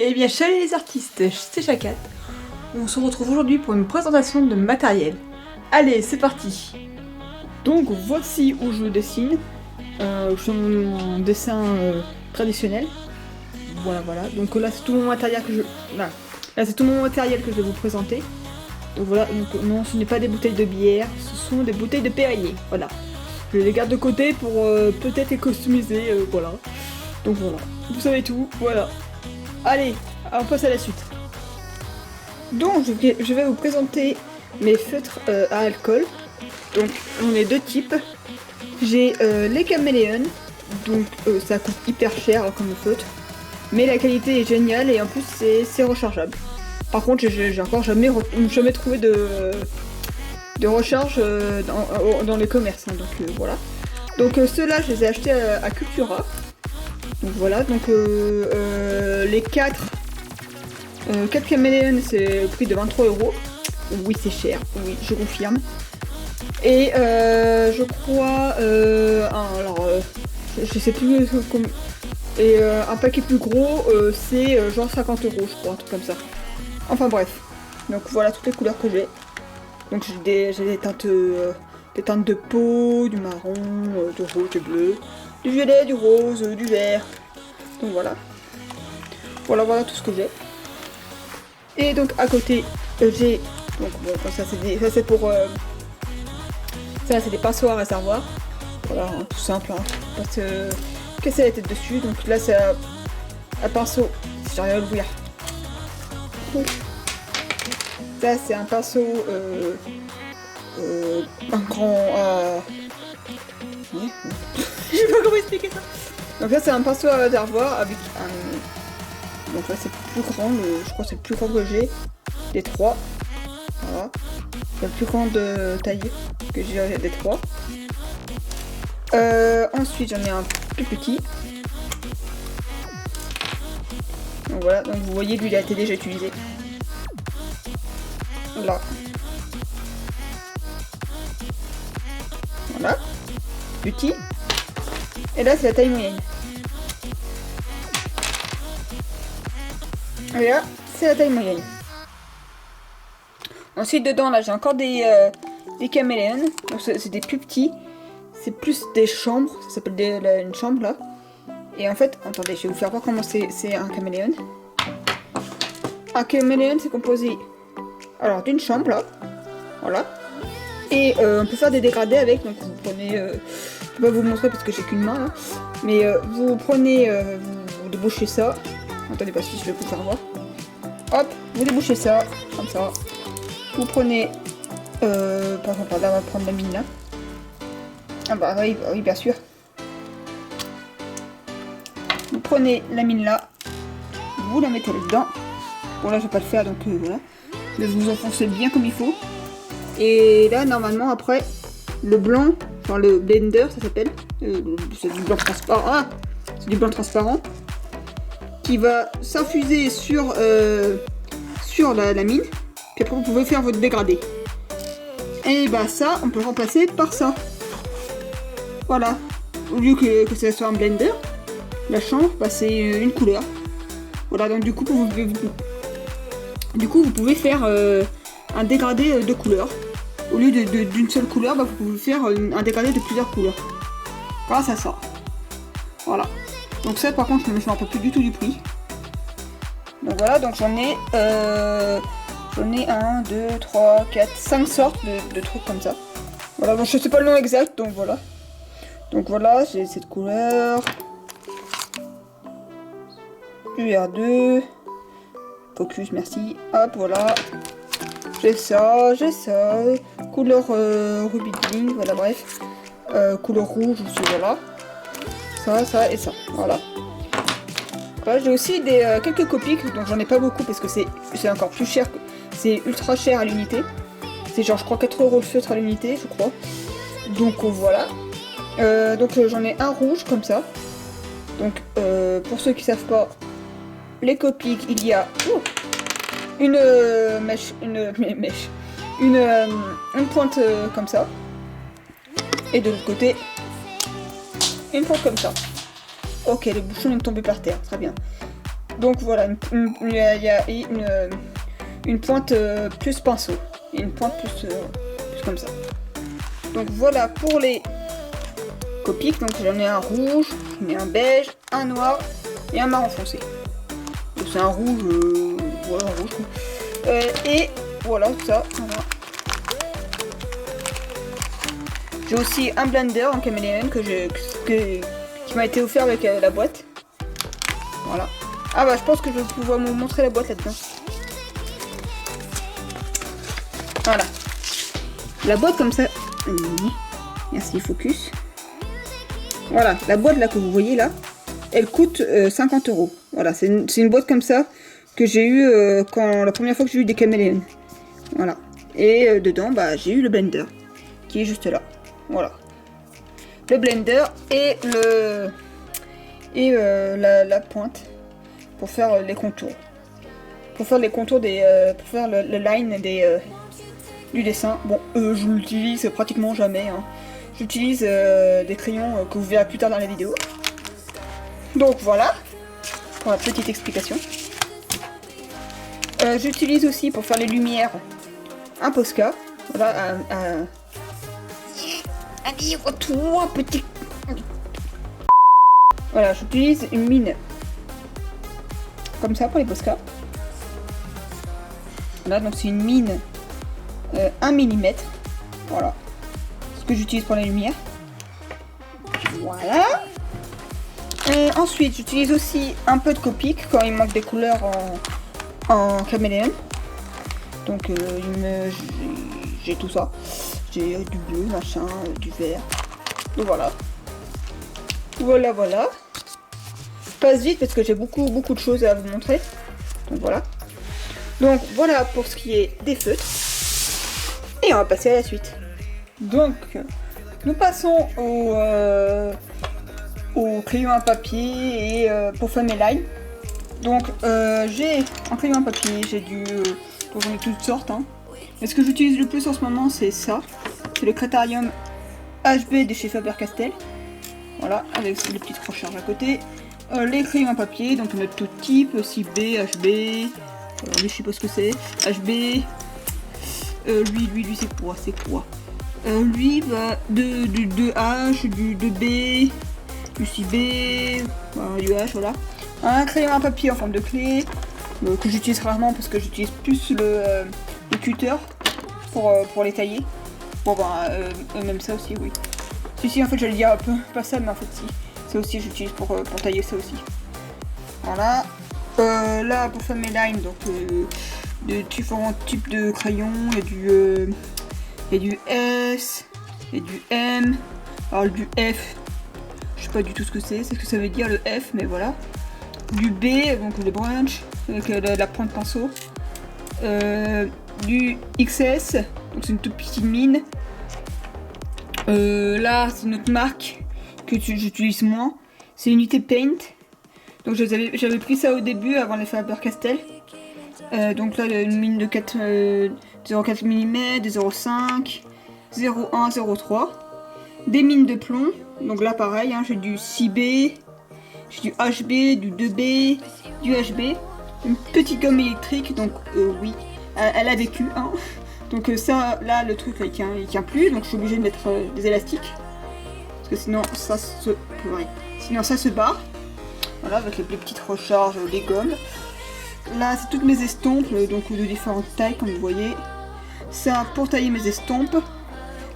Eh bien, salut les artistes, c'est Chacat. On se retrouve aujourd'hui pour une présentation de matériel. Allez, c'est parti. Donc voici où je dessine. Je fais mon dessin traditionnel. Voilà. Donc là, c'est tout mon matériel que je. Là c'est tout mon matériel que je vais vous présenter. Donc voilà. Donc non, ce n'est pas des bouteilles de bière, ce sont des bouteilles de Perrier. Voilà. Je les garde de côté pour peut-être les customiser. Voilà. Donc voilà. Vous savez tout. Voilà. Allez, on passe à la suite. Donc je vais vous présenter mes feutres à alcool. Donc j'en ai deux types. J'ai les caméléons, donc ça coûte hyper cher comme feutre, mais la qualité est géniale et en plus c'est rechargeable. Par contre j'ai encore jamais trouvé de recharge dans les commerces, hein, donc voilà. Donc ceux-là je les ai achetés à Cultura. Donc voilà, donc les 4 caméléons c'est le prix de 23€. Oui c'est cher, oui je confirme. Et je crois je sais plus et un paquet plus gros c'est genre 50€, je crois, un truc comme ça. Enfin bref, donc voilà toutes les couleurs que j'ai. Donc j'ai des teintes de peau, du marron, du rouge, du bleu, du violet, du rose, du vert. Donc voilà tout ce que j'ai. Et donc à côté j'ai donc bon ça c'est pour ça c'est des pinceaux à réservoir. Voilà, hein, tout simple, hein. Pas se casser la tête dessus. Donc là c'est un pinceau, si j'arrive à l'ouvrir. Ça c'est un pinceau un grand je sais pas comment expliquer ça. Donc là c'est un pinceau à réservoir avec un. Donc là c'est plus grand, je crois que c'est le plus grand que j'ai des trois. Voilà. C'est la plus grande taille que j'ai des trois. Ensuite j'en ai un plus petit. Donc voilà, donc vous voyez lui il a été déjà utilisé. Là. Voilà. Petit. Et là c'est la taille moyenne. Et là c'est la taille moyenne. Ensuite dedans là j'ai encore des caméléons. Donc c'est des plus petits. C'est plus des chambres. Ça s'appelle une chambre là. Et en fait, attendez, je vais vous faire voir comment c'est un caméléon. Un caméléon c'est composé alors d'une chambre là. Voilà. Et on peut faire des dégradés avec. Donc vous prenez. Je vais pas vous montrer parce que j'ai qu'une main là. Mais vous prenez. Vous débouchez ça. Attendez pas si je vais vous faire voir. Hop, vous débouchez ça. Comme ça. Vous prenez, par exemple, là on va prendre la mine là. Ah bah oui, bien sûr. Vous prenez la mine là, vous la mettez là-dedans. Bon là je vais pas le faire donc voilà. Mais vous enfoncez bien comme il faut. Et là normalement après, le blanc, enfin le blender ça s'appelle, c'est du blanc transparent. Ah, c'est du blanc transparent qui va s'infuser sur la mine. Puis après vous pouvez faire votre dégradé. Et bah ça, on peut remplacer par ça. Voilà. Au lieu que ça soit un blender, la chambre, bah, c'est une couleur. Voilà, donc du coup vous pouvez faire un dégradé de couleurs. Au lieu d'une seule couleur, bah, vous pouvez faire un dégradé de plusieurs couleurs. Grâce à ça. Voilà. Donc ça par contre, je ne me rappelle plus du tout du prix. Donc voilà, donc j'en ai 1, 2, 3, 4, 5 sortes de trucs comme ça. Voilà, donc je sais pas le nom exact, donc voilà. Donc voilà, j'ai cette couleur. UR2. Focus, merci. Hop, voilà. J'ai ça. Couleur Ruby Bling, voilà, bref. Couleur rouge aussi, voilà. Ça et ça, voilà. Voilà, j'ai aussi quelques copies, donc j'en ai pas beaucoup parce que c'est encore plus cher. C'est ultra cher à l'unité. C'est genre je crois 4€ le feutre à l'unité, je crois. Donc voilà. Donc j'en ai un rouge comme ça. Donc pour ceux qui savent pas, les copies, il y a une pointe comme ça. Et de l'autre côté, une pointe comme ça. Ok, le bouchon est tombé par terre, très bien. Donc voilà, il y a une pointe plus pinceau. Et une pointe plus comme ça. Donc voilà pour les Copics. Donc j'en ai un rouge, j'en ai un beige, un noir et un marron foncé. Donc c'est un rouge, voilà, un rouge. Et voilà ça. Voilà. J'ai aussi un blender en caméléon qui m'a été offert avec la boîte. Voilà. Ah bah je pense que je vais pouvoir vous montrer la boîte là-dedans. Voilà. La boîte comme ça. Merci focus. Voilà, la boîte là que vous voyez là, elle coûte 50 €. Voilà, c'est une boîte comme ça que j'ai eu la première fois que j'ai eu des caméléons. Voilà. Et dedans, bah j'ai eu le blender qui est juste là. Voilà. Le blender et la pointe pour faire les contours. Pour faire les contours pour faire le line du dessin. Bon, je l'utilise pratiquement jamais. Hein. J'utilise des crayons que vous verrez plus tard dans la vidéo. Donc voilà, pour la petite explication. J'utilise aussi pour faire les lumières un Posca. Voilà, un livre, toi petit. Voilà, j'utilise une mine comme ça pour les Posca. Voilà, donc c'est une mine 1 mm. Voilà. Ce que j'utilise pour la lumière. Voilà. Et ensuite, j'utilise aussi un peu de Copic quand il manque des couleurs en caméléon. Donc, j'ai tout ça. J'ai du bleu, machin, du vert. Donc voilà. Voilà. Je passe vite parce que j'ai beaucoup de choses à vous montrer. Donc voilà. Donc voilà pour ce qui est des feutres. Et on va passer à la suite. Donc, nous passons au crayon à papier et pour faire mes lines. Donc, j'ai un crayon à papier, j'ai donc j'en ai toutes sortes. Hein. Mais ce que j'utilise le plus en ce moment, c'est ça. C'est le Critérium HB de chez Faber-Castell. Voilà, avec les petites recharges à côté. Les crayons à papier, donc on a tout type, CB, HB, je sais pas ce que c'est, HB. Lui c'est quoi? Lui, bah, du 2H, du 2B, du 6B, du H, voilà. Un crayon à papier en forme de clé, que j'utilise rarement parce que j'utilise plus le cutter pour les tailler. Bon, bah, même ça aussi, oui. Si, en fait, j'allais dire un peu, pas ça, mais en fait, si. Ça aussi, j'utilise pour tailler ça aussi. Voilà. Là, pour faire mes lines, donc, de différents types de crayons, et du S, et du M, alors du F, je sais pas du tout ce que c'est ce que ça veut dire le F, mais voilà. Du B, donc le branch, avec la pointe pinceau. Du XS, donc c'est une toute petite mine. Là, c'est une autre marque que j'utilise moins, c'est Unité Paint. Donc j'avais pris ça au début avant les Faber-Castell. Donc là, une mine de 0,4 mm, de 0,5, 0,1, 0,3. Des mines de plomb. Donc là, pareil, hein, j'ai du 6B, j'ai du HB, du 2B, du HB. Une petite gomme électrique, donc oui, elle a vécu. Hein. Donc ça, là, le truc, là, il tient plus. Donc je suis obligée de mettre des élastiques. Parce que sinon, ça se barre. Voilà, avec les petites recharges, les gommes. Là, c'est toutes mes estompes, donc de différentes tailles, comme vous voyez. Ça, pour tailler mes estompes,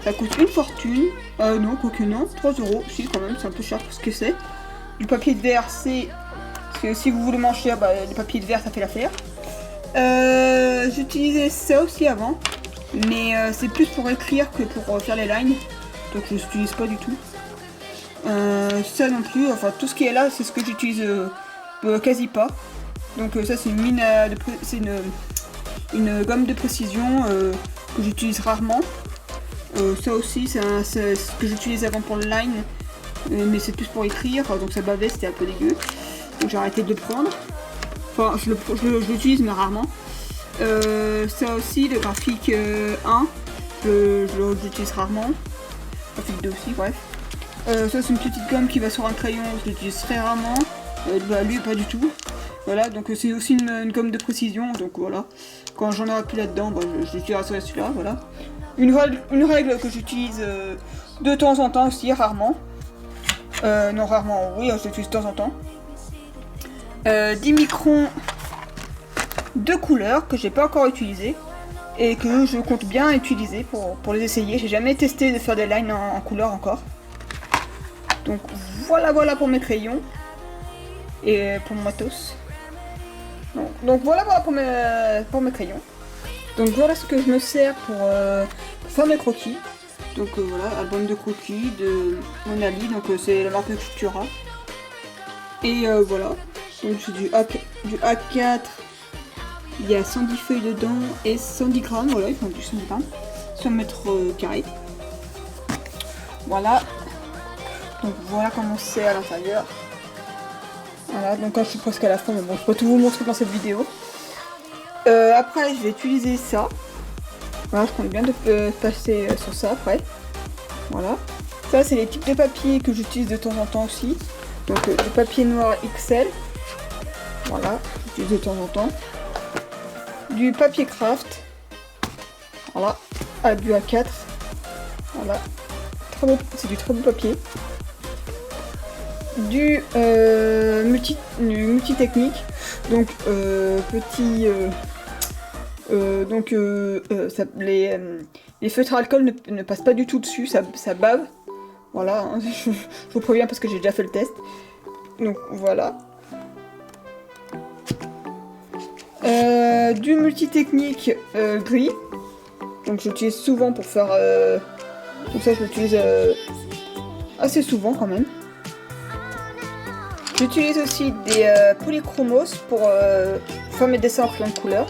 ça coûte une fortune. Non, quoique non, 3 €. Si, quand même, c'est un peu cher pour ce que c'est. Du papier de verre, c'est... Parce que si vous voulez manger, bah, le papier de verre, ça fait l'affaire. J'utilisais ça aussi avant. Mais c'est plus pour écrire que pour faire les lines. Donc, je n'utilise pas du tout. Ça non plus, enfin, tout ce qui est là, c'est ce que j'utilise quasi pas. Donc ça c'est une mine c'est une gomme de précision que j'utilise rarement. Ça aussi c'est ce que j'utilisais avant pour le line, mais c'est plus pour écrire, donc ça bavait, c'était un peu dégueu. Donc j'ai arrêté de le prendre. Enfin je l'utilise mais rarement. Ça aussi le graphique 1, j'utilise rarement. Graphique 2 aussi, bref. Ça c'est une petite gomme qui va sur un crayon, je l'utilise très rarement. Bah, lui pas du tout. Voilà, donc c'est aussi une gomme de précision, donc voilà. Quand j'en aurai plus là-dedans, bah, je l'utiliserai celui-là, voilà. Une règle que j'utilise de temps en temps aussi, rarement. Non, rarement, oui, je l'utilise de temps en temps. 10 microns de couleur que j'ai pas encore utilisé et que je compte bien utiliser pour les essayer. J'ai jamais testé de faire des lines en couleur encore. Donc voilà pour mes crayons et pour mon matos. Donc voilà pour mes crayons. Donc voilà ce que je me sers pour faire mes croquis. Donc voilà, album de croquis de Monali, donc c'est la marque de Cultura. Et voilà, donc c'est du A4, il y a 110 feuilles dedans et 110 grammes, voilà, ils font du 110 grammes, 100 mètres carrés. Voilà, donc voilà comment c'est à l'intérieur. Voilà, donc là je suis presque à la fin, mais bon, je peux tout vous montrer dans cette vidéo. Après, je vais utiliser ça. Voilà, je compte bien de passer sur ça après. Voilà. Ça, c'est les types de papier que j'utilise de temps en temps aussi. Donc, du papier noir XL. Voilà, j'utilise de temps en temps. Du papier craft. Voilà, du A4. Voilà. C'est du très beau papier. Du multi-technique. Donc, les feutres à alcool ne passent pas du tout dessus, ça bave. Voilà, hein, je vous préviens parce que j'ai déjà fait le test. Donc voilà. Du multi-technique gris. Donc j'utilise souvent pour faire... donc ça je l'utilise assez souvent quand même. J'utilise aussi des polychromos pour faire mes dessins en crayon de couleur.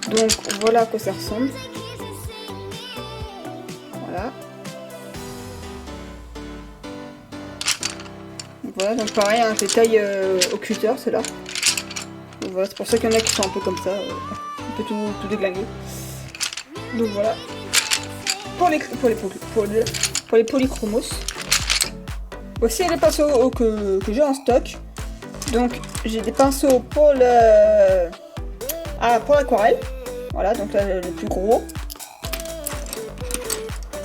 Donc voilà à quoi ça ressemble. Voilà. Donc voilà, donc pareil, hein, je les taille au cutter, ceux-là. Donc voilà, c'est pour ça qu'il y en a qui sont un peu comme ça, un peu tout déglingué. Donc voilà. Pour les polychromos. Voici les pinceaux que j'ai en stock. Donc j'ai des pinceaux pour l'aquarelle. Voilà, donc là le plus gros.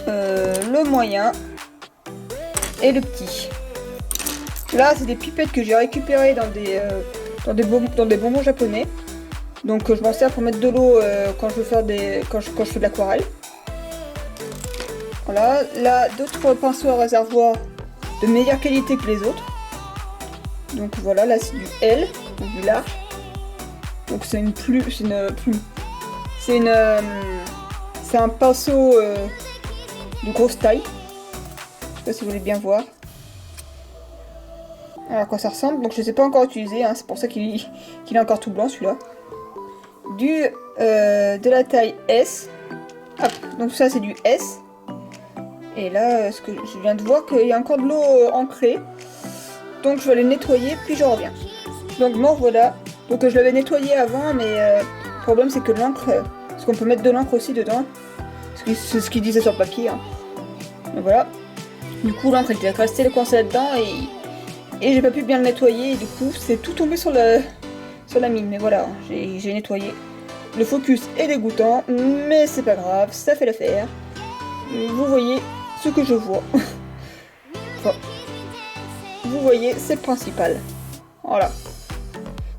Le moyen. Et le petit. Là c'est des pipettes que j'ai récupérées dans des bonbons japonais. Donc je m'en sers pour mettre de l'eau quand je fais de l'aquarelle. Voilà, là d'autres pinceaux à réservoir de meilleure qualité que les autres. Donc voilà, là c'est du L, donc du large. Donc c'est c'est un pinceau de grosse taille. Je sais pas si vous voulez bien voir. Alors à quoi ça ressemble. Donc je ne les ai pas encore utilisés, hein, c'est pour ça qu'il est encore tout blanc celui-là. De la taille S. Hop, donc ça c'est du S. Et là, ce que je viens de voir qu'il y a encore de l'eau ancrée. Donc je vais les nettoyer, puis je reviens. Donc bon, voilà. Donc je l'avais nettoyé avant, mais le problème c'est que l'encre... Parce qu'on peut mettre de l'encre aussi dedans. C'est ce qu'il disait sur le papier. Hein. Donc voilà. Du coup, l'encre était restée coincée là-dedans et j'ai pas pu bien le nettoyer. Et du coup, c'est tout tombé sur la mine. Mais voilà, j'ai nettoyé. Le focus est dégoûtant, mais c'est pas grave, ça fait l'affaire. Vous voyez ce que je vois. Enfin, vous voyez, c'est le principal. Voilà.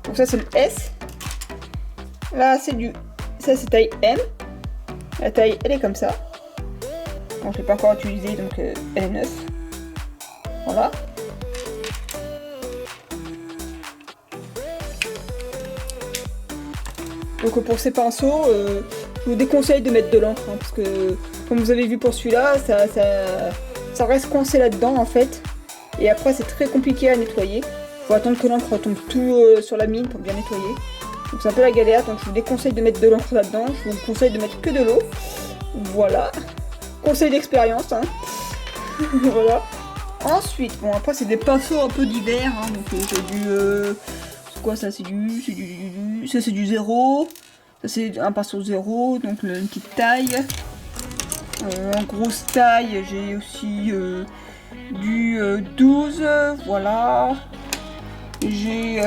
Donc ça c'est le S. Là ça c'est taille M. La taille elle est comme ça. Donc je l'ai pas encore utilisée, donc elle est neuve. Voilà. Donc pour ces pinceaux, je vous déconseille de mettre de l'encre, hein, parce que comme vous avez vu pour celui-là, ça reste coincé là-dedans en fait. Et après c'est très compliqué à nettoyer. Faut attendre que l'encre retombe tout sur la mine pour bien nettoyer. Donc c'est un peu la galère, donc je vous déconseille de mettre de l'encre là-dedans. Je vous conseille de mettre que de l'eau. Voilà. Conseil d'expérience, hein. Voilà. Ensuite, bon après c'est des pinceaux un peu divers, hein, donc j'ai du... c'est quoi ça? Ça c'est du 0. Ça c'est un pinceau 0, donc une petite taille. En grosse taille, j'ai aussi du 12, voilà. J'ai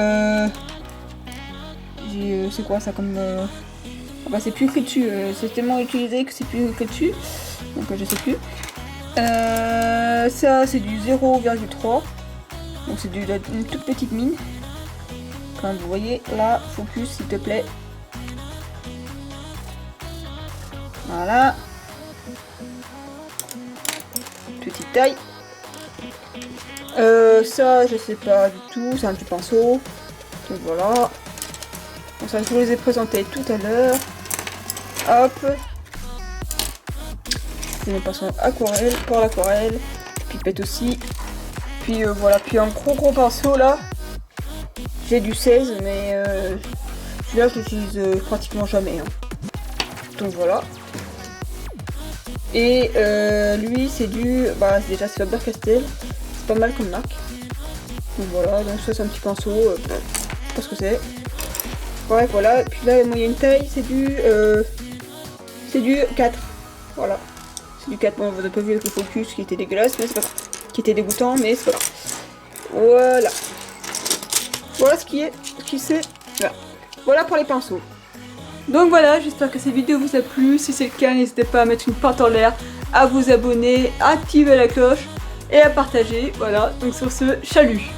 C'est quoi ça comme... Ah bah c'est plus écrit dessus, c'est tellement utilisé que c'est plus écrit dessus. Donc je sais plus. Ça c'est du 0,3. Donc c'est une toute petite mine. Comme vous voyez, là, focus s'il te plaît. Voilà. Petite taille. Ça, je sais pas du tout, c'est un petit pinceau. Donc voilà. Donc ça, je vous les ai présentés tout à l'heure. Hop. C'est mes pinceaux aquarelle, pour l'aquarelle. Pipette aussi. Puis voilà, puis un gros pinceau là. J'ai du 16, mais celui-là je l'utilise pratiquement jamais. Hein. Donc voilà. Et lui c'est du... Bah déjà c'est Faber-Castell. C'est pas mal comme marque. Donc voilà, donc ça c'est un petit pinceau. Je sais pas ce que c'est. Ouais voilà, et puis là la moyenne taille c'est du 4. Voilà. C'est du 4. Bon vous avez pas vu avec le focus qui était dégueulasse, mais c'est pas grave. Qui était dégoûtant, mais c'est pas grave. Voilà. Voilà ce qui c'est. Voilà pour les pinceaux. Donc voilà, j'espère que cette vidéo vous a plu. Si c'est le cas, n'hésitez pas à mettre une pointe en l'air, à vous abonner, à activer la cloche et à partager. Voilà, donc sur ce, chalut!